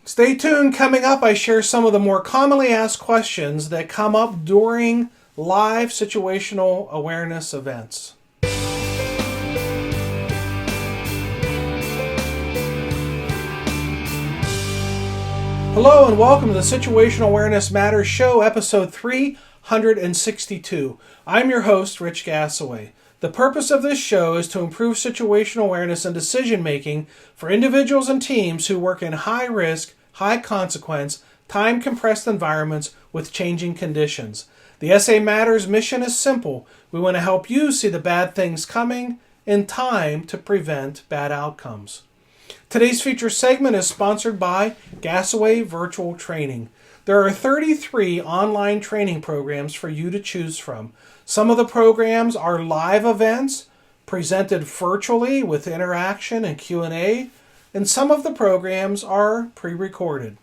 Stay tuned. Coming up, I share some of the more commonly asked questions that come up during live situational awareness events. Hello and welcome to the Situational Awareness Matters Show, episode 362. I'm your host, Rich Gassaway. The purpose of this show is to improve situational awareness and decision-making for individuals and teams who work in high-risk, high-consequence, time-compressed environments with changing conditions. The SA Matters mission is simple. We want to help you see the bad things coming in time to prevent bad outcomes. Today's feature segment is sponsored by Gassaway Virtual Training. There are 33 online training programs for you to choose from. Some of the programs are live events presented virtually with interaction and Q&A, and some of the programs are pre-recorded.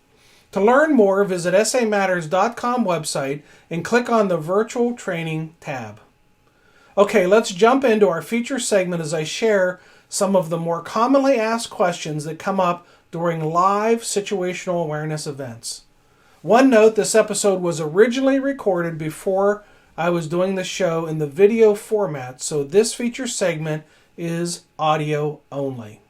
To learn more, visit samatters.com website and click on the Virtual Training tab. Okay, let's jump into our feature segment as I share some of the more commonly asked questions that come up during live situational awareness events. One note, this episode was originally recorded before I was doing the show in the video format, so this feature segment is audio only.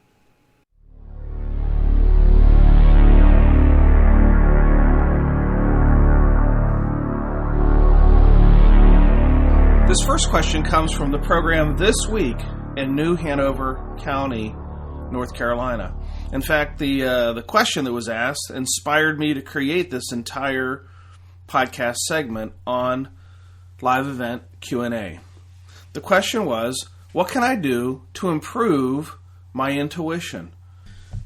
This first question comes from the program This Week in New Hanover County, North Carolina. In fact, the question that was asked inspired me to create this entire podcast segment on live event Q&A. The question was, what can I do to improve my intuition?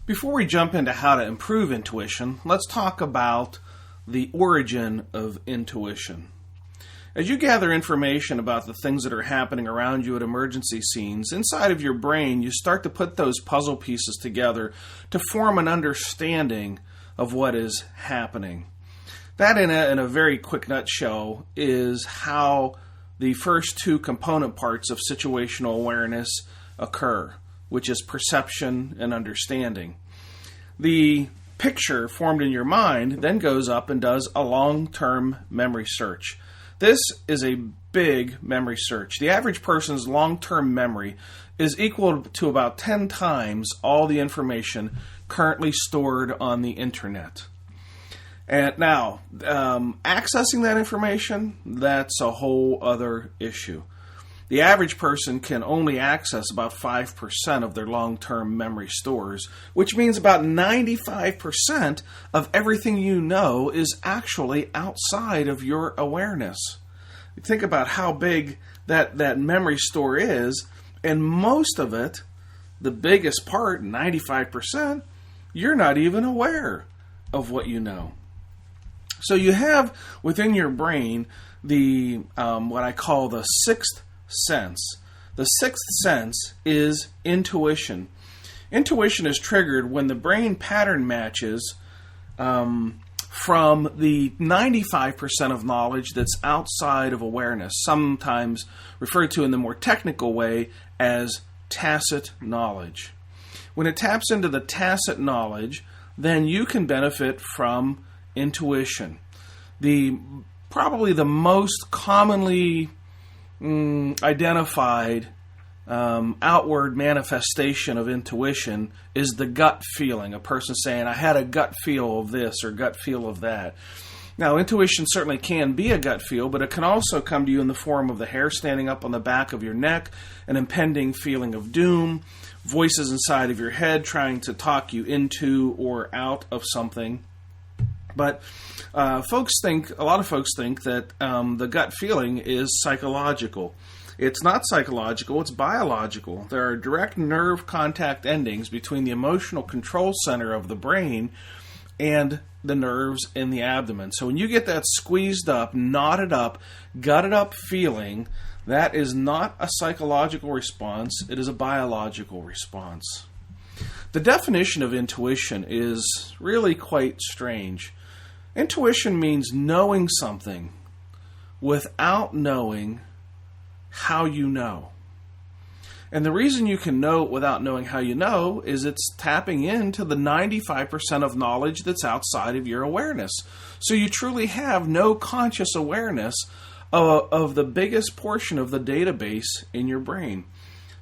Before we jump into how to improve intuition, let's talk about the origin of intuition. As you gather information about the things that are happening around you at emergency scenes, inside of your brain, you start to put those puzzle pieces together to form an understanding of what is happening. That, in a very quick nutshell, is how the first two component parts of situational awareness occur, which is perception and understanding. The picture formed in your mind then goes up and does a long-term memory search. This is a big memory search. The average person's long-term memory is equal to about 10 times all the information currently stored on the internet. And now, accessing that information, that's a whole other issue. The average person can only access about 5% of their long-term memory stores, which means about 95% of everything you know is actually outside of your awareness. Think about how big that memory store is, and most of it, the biggest part, 95%, you're not even aware of what you know. So you have within your brain the what I call the sixth sense. The sixth sense is intuition. Intuition is triggered when the brain pattern matches from the 95% of knowledge that's outside of awareness, sometimes referred to in the more technical way as tacit knowledge. When it taps into the tacit knowledge, then you can benefit from intuition. Probably the most commonly identified outward manifestation of intuition is the gut feeling. A person saying, I had a gut feel of this or gut feel of that. Now, intuition certainly can be a gut feel, but it can also come to you in the form of the hair standing up on the back of your neck, an impending feeling of doom, voices inside of your head trying to talk you into or out of something. But a lot of folks think that the gut feeling is psychological. It's not psychological, it's biological. There are direct nerve contact endings between the emotional control center of the brain and the nerves in the abdomen. So when you get that squeezed up, knotted up, gutted up feeling, that is not a psychological response, it is a biological response. The definition of intuition is really quite strange. Intuition means knowing something without knowing how you know. And the reason you can know it without knowing how you know is it's tapping into the 95% of knowledge that's outside of your awareness. So you truly have no conscious awareness of the biggest portion of the database in your brain.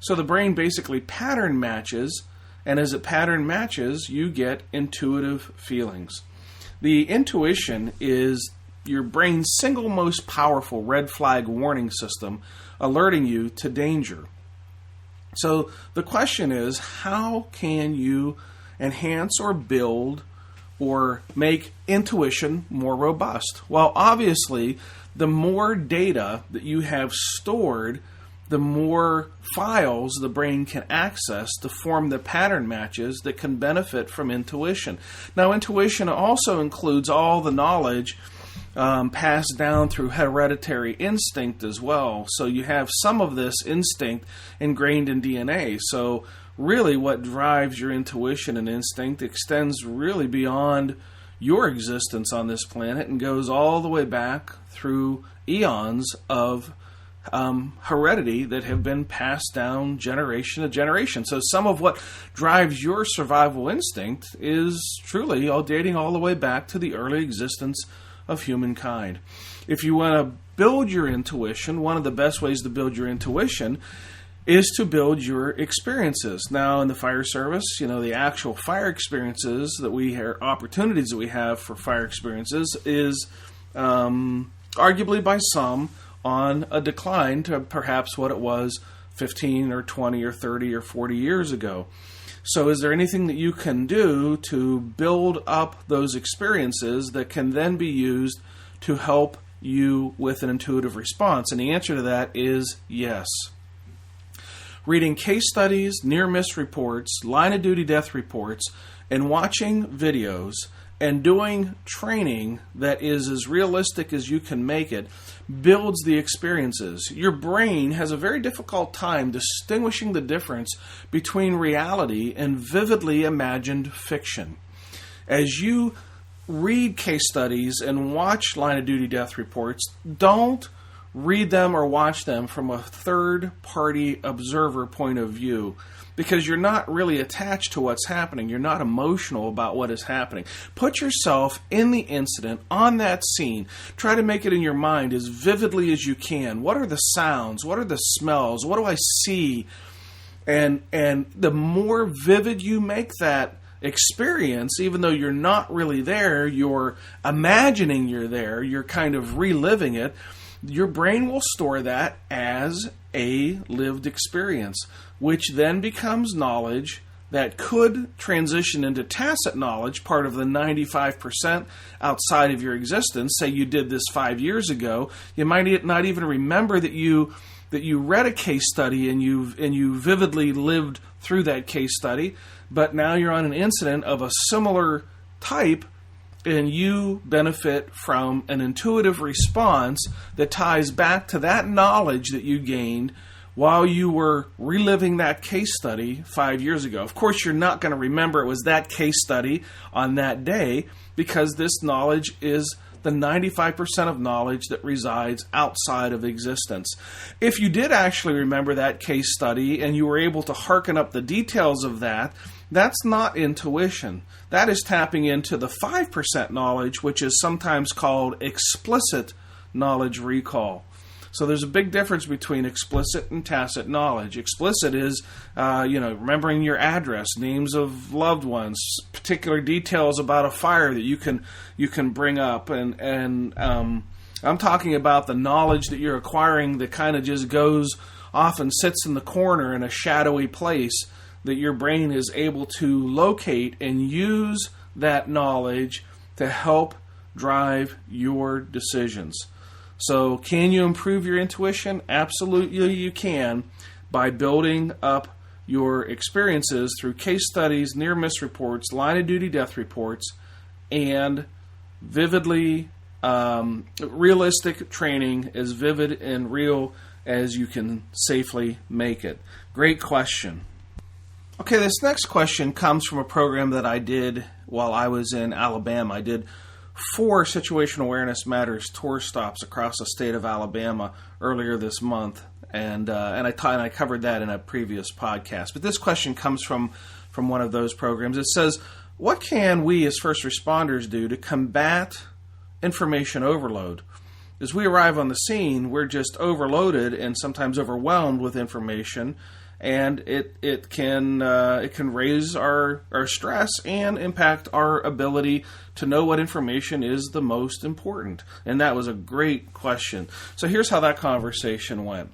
So the brain basically pattern matches, and as it pattern matches, you get intuitive feelings. The intuition is your brain's single most powerful red flag warning system alerting you to danger. So the question is, how can you enhance or build or make intuition more robust? Well, obviously, the more data that you have stored, the more files the brain can access to form the pattern matches that can benefit from intuition. Now, intuition also includes all the knowledge passed down through hereditary instinct as well. So you have some of this instinct ingrained in DNA. So really what drives your intuition and instinct extends really beyond your existence on this planet and goes all the way back through eons of heredity that have been passed down generation to generation. So some of what drives your survival instinct is truly all dating all the way back to the early existence of humankind. If you want to build your intuition, one of the best ways to build your intuition is to build your experiences. Now, in the fire service, the actual fire experiences that we have, opportunities that we have for fire experiences is arguably by some on a decline to perhaps what it was 15 or 20 or 30 or 40 years ago. So is there anything that you can do to build up those experiences that can then be used to help you with an intuitive response? And the answer to that is yes. Reading case studies, near-miss reports, line-of-duty death reports, and watching videos and doing training that is as realistic as you can make it builds the experiences. Your brain has a very difficult time distinguishing the difference between reality and vividly imagined fiction. As you read case studies and watch line-of-duty death reports, don't read them or watch them from a third-party observer point of view, because you're not really attached to what's happening. You're not emotional about what is happening. Put yourself in the incident, on that scene. Try to make it in your mind as vividly as you can. What are the sounds? What are the smells? What do I see? And the more vivid you make that experience, even though you're not really there, you're imagining you're there, you're kind of reliving it, your brain will store that as a lived experience, which then becomes knowledge that could transition into tacit knowledge, part of the 95% outside of your existence. Say you did this 5 years ago, you might not even remember that you read a case study and you vividly lived through that case study, but now you're on an incident of a similar type, and you benefit from an intuitive response that ties back to that knowledge that you gained while you were reliving that case study 5 years ago. Of course, you're not going to remember it was that case study on that day, because this knowledge is the 95% of knowledge that resides outside of existence. If you did actually remember that case study and you were able to hearken up the details of that, that's not intuition. That is tapping into the 5% knowledge, which is sometimes called explicit knowledge recall. So there's a big difference between explicit and tacit knowledge. Explicit is, remembering your address, names of loved ones, particular details about a fire that you can bring up, and I'm talking about the knowledge that you're acquiring that kind of just goes off and sits in the corner in a shadowy place that your brain is able to locate and use that knowledge to help drive your decisions. So can you improve your intuition? Absolutely you can, by building up your experiences through case studies, near-miss reports, line-of-duty death reports, and vividly realistic training, as vivid and real as you can safely make it. Great question. Okay, this next question comes from a program that I did while I was in Alabama. I did 4 Situational Awareness Matters tour stops across the state of Alabama earlier this month. and I covered that in a previous podcast. But this question comes from one of those programs. It says, what can we as first responders do to combat information overload? As we arrive on the scene, we're just overloaded and sometimes overwhelmed with information, and it can raise our stress and impact our ability to know what information is the most important. And that was a great question. So here's how that conversation went.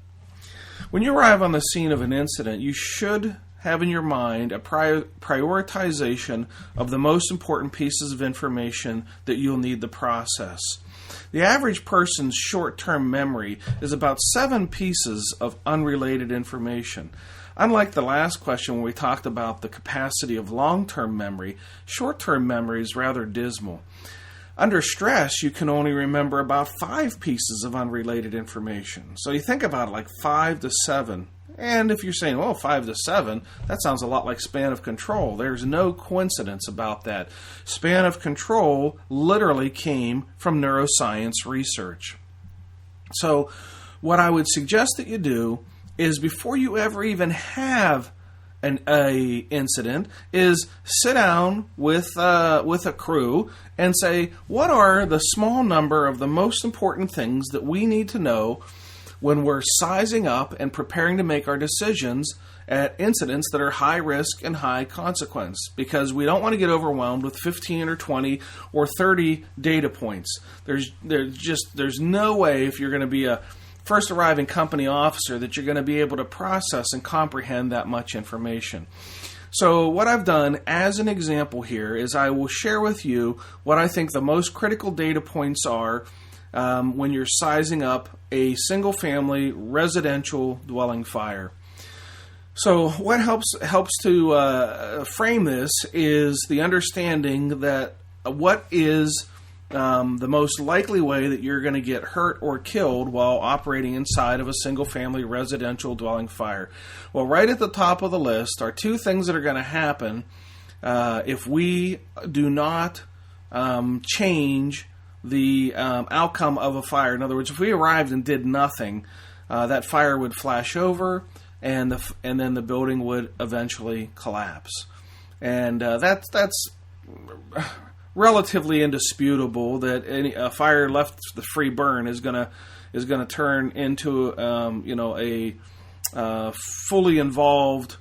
When you arrive on the scene of an incident, you should have in your mind a prioritization of the most important pieces of information that you'll need to process. The average person's short-term memory is about 7 pieces of unrelated information. Unlike the last question where we talked about the capacity of long-term memory, short-term memory is rather dismal. Under stress, you can only remember about 5 pieces of unrelated information. So you think about it like 5 to 7. And if you're saying, well, 5 to 7, that sounds a lot like span of control. There's no coincidence about that. Span of control literally came from neuroscience research. So what I would suggest that you do is before you ever even have an incident is sit down with a crew and say, what are the small number of the most important things that we need to know when we're sizing up and preparing to make our decisions at incidents that are high risk and high consequence, because we don't want to get overwhelmed with 15 or 20 or 30 data points. There's no way, if you're going to be a first arriving company officer, that you're going to be able to process and comprehend that much information. So what I've done as an example here is I will share with you what I think the most critical data points are when you're sizing up a single-family residential dwelling fire. So what helps to frame this is the understanding that what is the most likely way that you're going to get hurt or killed while operating inside of a single-family residential dwelling fire. Well, right at the top of the list are 2 things that are going to happen if we do not change the outcome of a fire. In other words, if we arrived and did nothing, that fire would flash over, and then the building would eventually collapse. And that's relatively indisputable that a fire left to free burn is gonna turn into a fully involved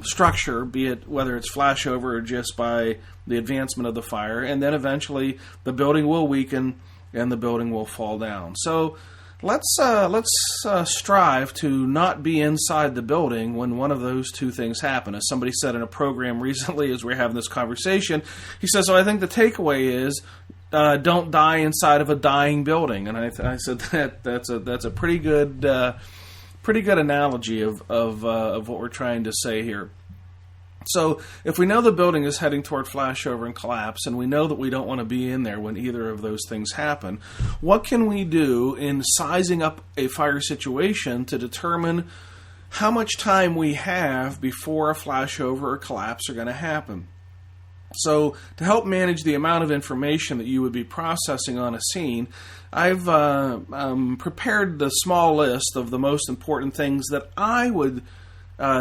structure, be it whether it's flashover or just by the advancement of the fire, and then eventually the building will weaken and the building will fall down. So let's strive to not be inside the building when one of those 2 things happen. As somebody said in a program recently as we were having this conversation, he says, so I think the takeaway is don't die inside of a dying building. And I said that's a pretty good analogy of what we're trying to say here. So if we know the building is heading toward flashover and collapse, and we know that we don't want to be in there when either of those things happen, what can we do in sizing up a fire situation to determine how much time we have before a flashover or collapse are going to happen? So to help manage the amount of information that you would be processing on a scene, I've prepared the small list of the most important things that I would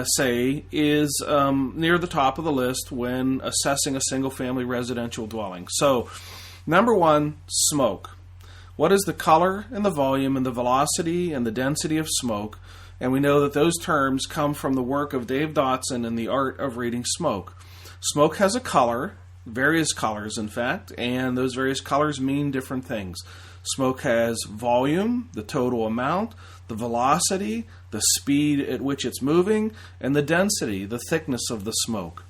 say is near the top of the list when assessing a single-family residential dwelling. So, number 1, smoke. What is the color and the volume and the velocity and the density of smoke? And we know that those terms come from the work of Dave Dotson and the art of reading smoke. Smoke has a color, various colors in fact, and those various colors mean different things. Smoke has volume, the total amount, the velocity, the speed at which it's moving, and the density, the thickness of the smoke.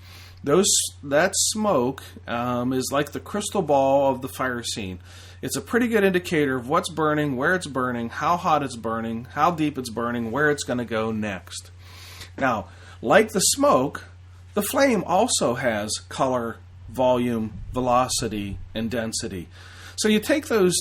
That smoke is like the crystal ball of the fire scene. It's a pretty good indicator of what's burning, where it's burning, how hot it's burning, how deep it's burning, where it's going to go next. Now, like the smoke, the flame also has color, volume, velocity, and density. So you take those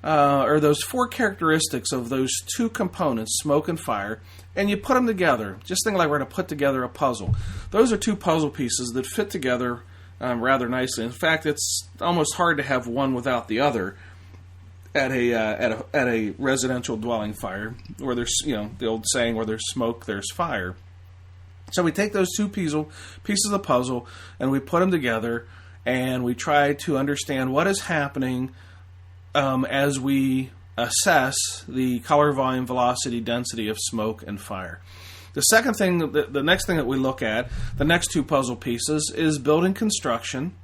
those 4 characteristics of those 2 components, smoke and fire, and you put them together. Just think like we're going to put together a puzzle. Those are 2 puzzle pieces that fit together rather nicely. In fact, it's almost hard to have one without the other. at a residential dwelling fire, where there's, the old saying, where there's smoke, there's fire. So we take those two pieces of the puzzle and we put them together, and we try to understand what is happening as we assess the color, volume, velocity, density of smoke and fire. The next thing that we look at, the next two puzzle pieces, is building construction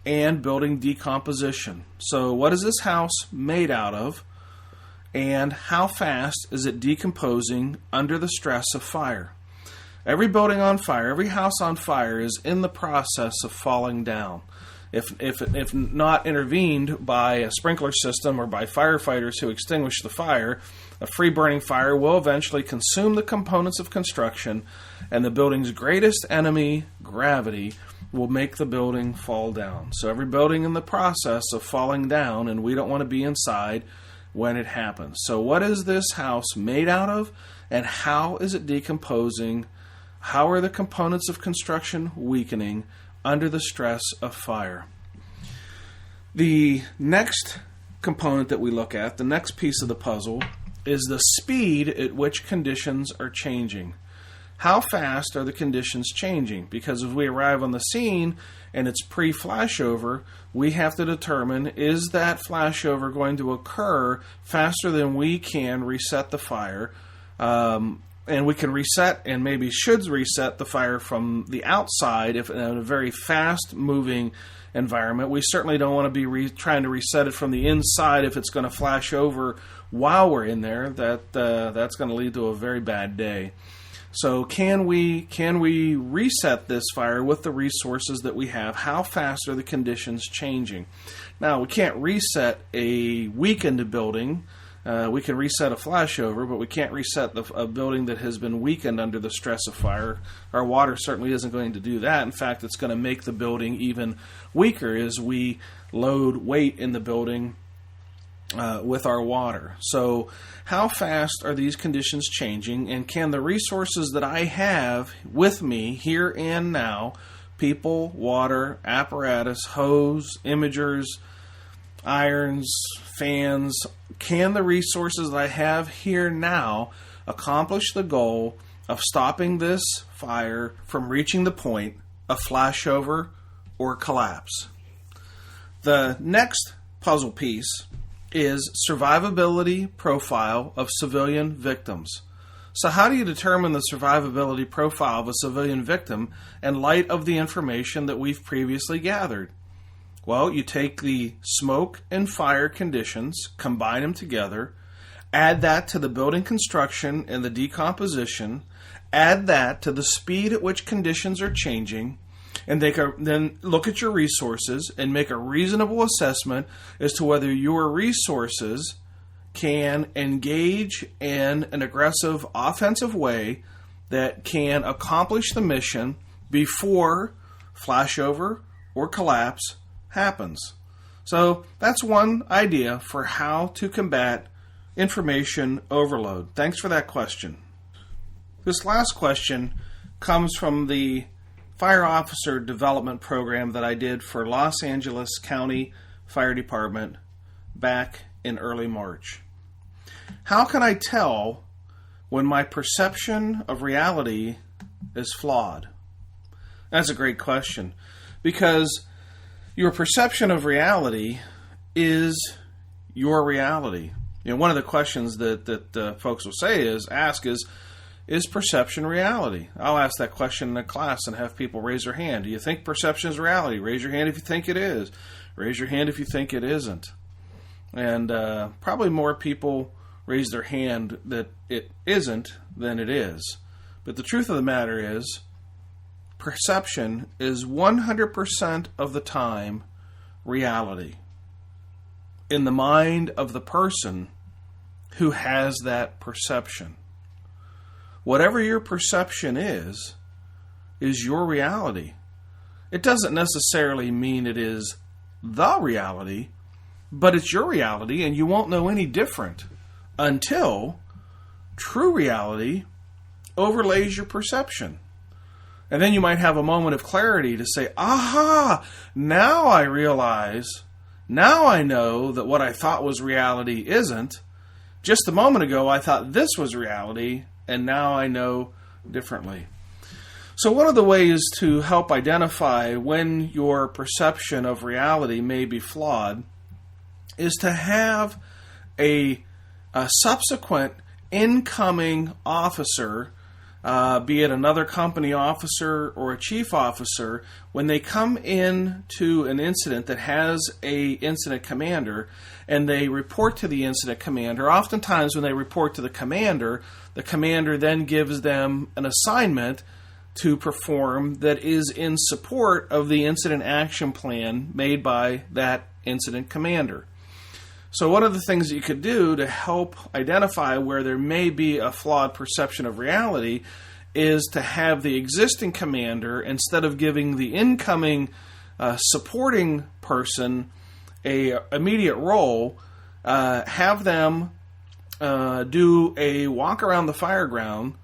and building decomposition. So what is this house made out of, and how fast is it decomposing under the stress of fire? Every building on fire, every house on fire is in the process of falling down. If not intervened by a sprinkler system or by firefighters who extinguish the fire, a free-burning fire will eventually consume the components of construction, and the building's greatest enemy, gravity, will make the building fall down. So every building in the process of falling down, and we don't want to be inside when it happens. So what is this house made out of, and how is it decomposing? How are the components of construction weakening under the stress of fire? The next component that we look at, the next piece of the puzzle, is the speed at which conditions are changing. How fast are the conditions changing? Because if we arrive on the scene and it's pre-flashover, we have to determine, is that flashover going to occur faster than we can reset the fire? And we can reset, and maybe should reset, the fire from the outside if in a very fast-moving environment. We certainly don't want to be trying to reset it from the inside if it's going to flash over while we're in there. That's going to lead to a very bad day. So can we reset this fire with the resources that we have? How fast are the conditions changing? Now, we can't reset a weakened building. We can reset a flashover, but we can't reset a building that has been weakened under the stress of fire. Our water certainly isn't going to do that. In fact, it's going to make the building even weaker as we load weight in the building with our water. So how fast are these conditions changing, and can the resources that I have with me here and now, people, water, apparatus, hose, imagers, irons, fans, can the resources that I have here now accomplish the goal of stopping this fire from reaching the point of flashover or collapse? The next puzzle piece is survivability profile of civilian victims. So how do you determine the survivability profile of a civilian victim in light of the information that we've previously gathered? Well, you take the smoke and fire conditions, combine them together, add that to the building construction and the decomposition, add that to the speed at which conditions are changing, and then look at your resources and make a reasonable assessment as to whether your resources can engage in an aggressive offensive way that can accomplish the mission before flashover or collapse happens. So that's one idea for how to combat information overload. Thanks for that question. This last question comes from the Fire Officer Development Program that I did for Los Angeles County Fire Department back in early March. How can I tell when my perception of reality is flawed? That's a great question, because your perception of reality is your reality. One of the questions that folks will ask is perception reality? I'll ask that question in a class and have people raise their hand. Do you think perception is reality? Raise your hand if you think it is. Raise your hand if you think it isn't. And probably more people raise their hand that it isn't than it is. But the truth of the matter is, perception is 100% of the time reality in the mind of the person who has that perception. Whatever your perception is your reality. It doesn't necessarily mean it is the reality, but it's your reality, and you won't know any different until true reality overlays your perception. And then you might have a moment of clarity to say, aha, now I realize Now I know that what I thought was reality isn't. Just a moment ago, I thought this was reality, and now I know differently. So one of the ways to help identify when your perception of reality may be flawed is to have a subsequent incoming officer, be it another company officer or a chief officer, when they come in to an incident that has a incident commander and they report to the incident commander. Oftentimes when they report to the commander then gives them an assignment to perform that is in support of the incident action plan made by that incident commander. So one of the things that you could do to help identify where there may be a flawed perception of reality is to have the existing commander, instead of giving the incoming supporting person a immediate role, have them do a walk around the fireground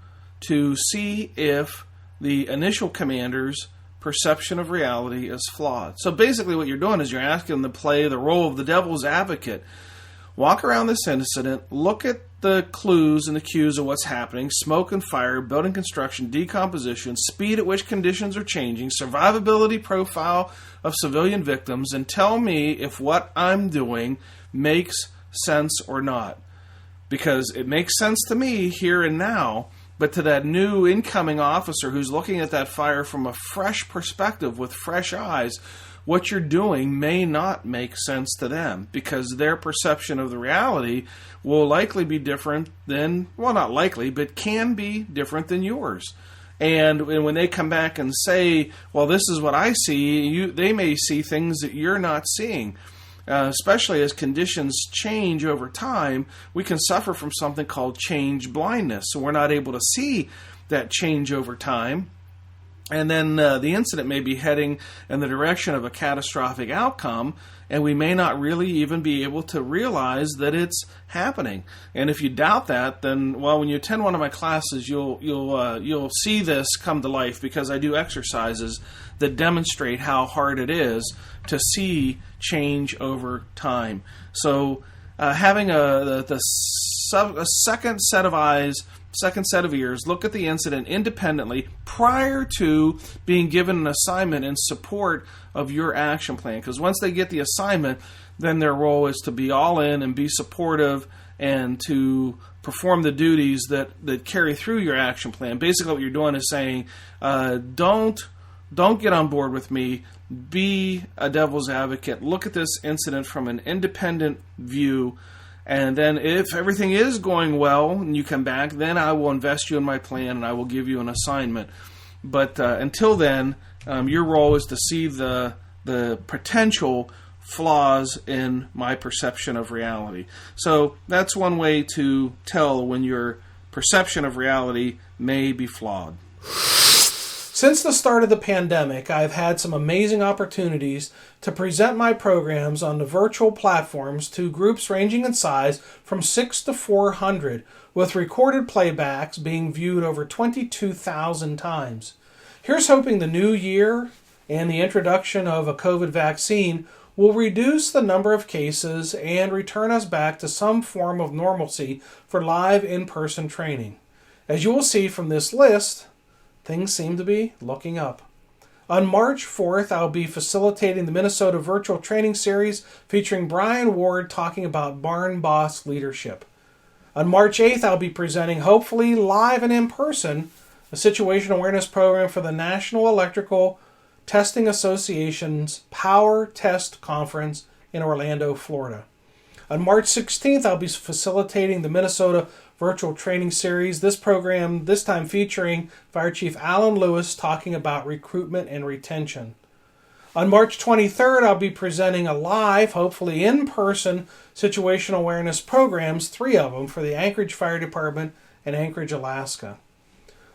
to see if the initial commander's perception of reality is flawed. So basically what you're doing is you're asking them to play the role of the devil's advocate. Walk around this incident, look at the clues and the cues of what's happening: smoke and fire, building construction, decomposition, speed at which conditions are changing, survivability profile of civilian victims, and tell me if what I'm doing makes sense or not. Because it makes sense to me here and now, but to that new incoming officer who's looking at that fire from a fresh perspective with fresh eyes, what you're doing may not make sense to them, because their perception of the reality will likely be different than, well, not likely, but can be different than yours. And when they come back and say, well, this is what I see, they may see things that you're not seeing. Especially as conditions change over time, we can suffer from something called change blindness. So we're not able to see that change over time. And then the incident may be heading in the direction of a catastrophic outcome, and we may not really even be able to realize that it's happening. And if you doubt that, then, well, when you attend one of my classes, you'll see this come to life, because I do exercises that demonstrate how hard it is to see change over time. So having a second set of eyes, second set of ears, look at the incident independently prior to being given an assignment in support of your action plan. Because once they get the assignment, then their role is to be all in and be supportive and to perform the duties that carry through your action plan. Basically what you're doing is saying, don't get on board with me. Be a devil's advocate. Look at this incident from an independent view. And then if everything is going well and you come back, then I will invest you in my plan and I will give you an assignment. But until then, your role is to see the potential flaws in my perception of reality. So that's one way to tell when your perception of reality may be flawed. Since the start of the pandemic, I've had some amazing opportunities to present my programs on the virtual platforms to groups ranging in size from 6 to 400, with recorded playbacks being viewed over 22,000 times. Here's hoping the new year and the introduction of a COVID vaccine will reduce the number of cases and return us back to some form of normalcy for live in-person training. As you will see from this list, things seem to be looking up. On March 4th, I'll be facilitating the Minnesota Virtual Training Series featuring Brian Ward talking about barn boss leadership. On March 8th, I'll be presenting, hopefully live and in person, a situational awareness program for the National Electrical Testing Association's Power Test Conference in Orlando, Florida. On March 16th, I'll be facilitating the Minnesota Virtual Training Series. This program, this time featuring Fire Chief Alan Lewis talking about recruitment and retention. On March 23rd, I'll be presenting a live, hopefully in-person, situational awareness programs, 3 of them, for the Anchorage Fire Department and Anchorage, Alaska.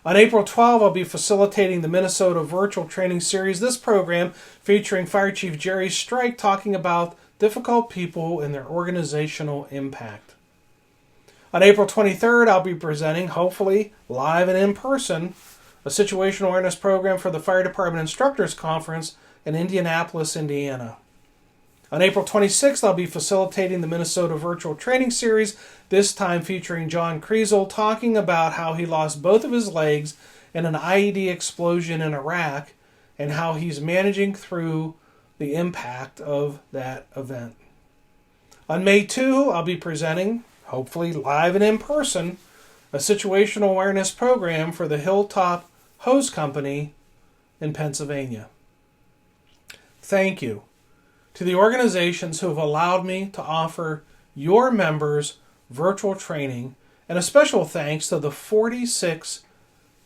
On April 12th, I'll be facilitating the Minnesota Virtual Training Series. This program featuring Fire Chief Jerry Strike talking about difficult people and their organizational impact. On April 23rd, I'll be presenting, hopefully live and in person, a situational awareness program for the Fire Department Instructors Conference in Indianapolis, Indiana. On April 26th, I'll be facilitating the Minnesota Virtual Training Series, this time featuring John Kriesel, talking about how he lost both of his legs in an IED explosion in Iraq and how he's managing through the impact of that event. On May 2, I'll be presenting, hopefully live and in person, a situational awareness program for the Hilltop Hose Company in Pennsylvania. Thank you to the organizations who have allowed me to offer your members virtual training, and a special thanks to the 46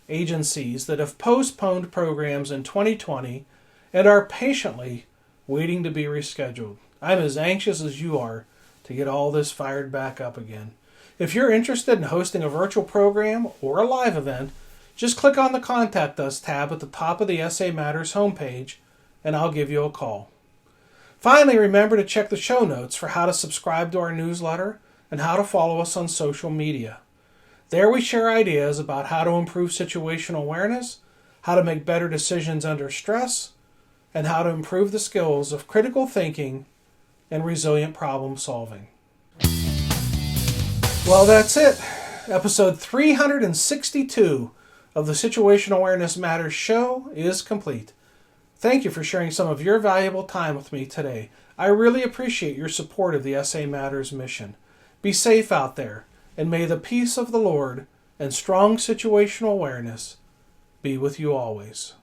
agencies that have postponed programs in 2020 and are patiently waiting to be rescheduled. I'm as anxious as you are to get all this fired back up again. If you're interested in hosting a virtual program or a live event, just click on the Contact Us tab at the top of the SA Matters homepage, and I'll give you a call. Finally, remember to check the show notes for how to subscribe to our newsletter and how to follow us on social media. There we share ideas about how to improve situational awareness, how to make better decisions under stress, and how to improve the skills of critical thinking and resilient problem solving. Well, that's it. Episode 362 of the Situational Awareness Matters show is complete. Thank you for sharing some of your valuable time with me today. I really appreciate your support of the SA Matters mission. Be safe out there, and may the peace of the Lord and strong situational awareness be with you always.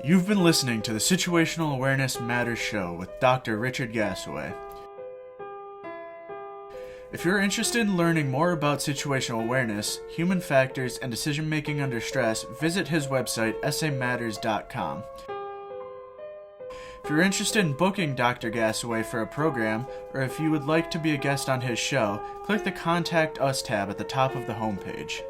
You've been listening to the Situational Awareness Matters show with Dr. Richard Gasaway. If you're interested in learning more about situational awareness, human factors, and decision-making under stress, visit his website, samatters.com. If you're interested in booking Dr. Gasaway for a program, or if you would like to be a guest on his show, click the Contact Us tab at the top of the homepage.